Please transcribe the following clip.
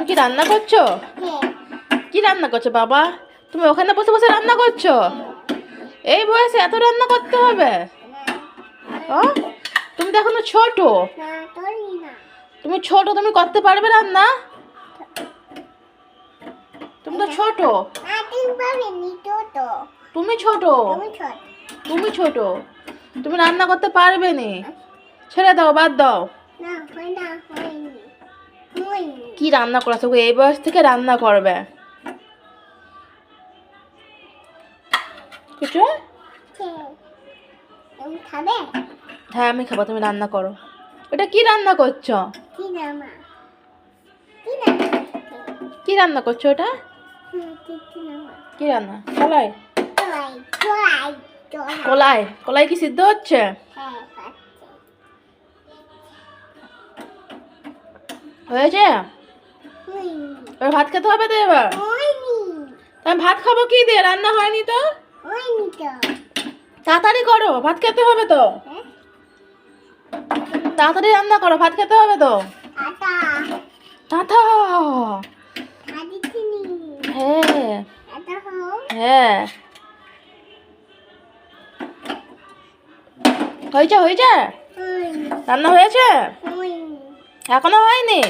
তুমি কি রান্না করছো? কি রান্না করছো বাবা? তুমি ওখানে বসে বসে রান্না করছো? এই বয়সে এত রান্না করতে হবে? ও, তুমি তো এখনো ছোট। তুমি ছোট, তুমি করতে পারবে রান্না? তুমি তো ছোট। তুমি ছোট। তুমি ছোট, তুমি রান্না করতে পারবে নি। ছেড়ে দাও, বাদ দাও। কি রান্না করেছো? এই বয়স থেকে রান্না করবে? কিছু? হ্যাঁ আমি খাবো, তুমি রান্না করো। এটা কি রান্না করছো? কি রান্না করছো এটা? কি রান্না? কলাই? কলাই? কলাই কি সিদ্ধ হচ্ছে? হয়েছে? এবার ভাত খেতে হবে তো এবার? আমি ভাত খাবো কি দিয়ে? রান্না হয়নি তো। তাড়াতাড়ি করো, ভাত খেতে হবে তো। তাড়াতাড়ি রান্না করো, ভাত খেতে হবে তো। টাটা। হ্যাঁ হ্যাঁ, হয়েছে হয়েছে, রান্না হয়েছে, এখনো হয়নি।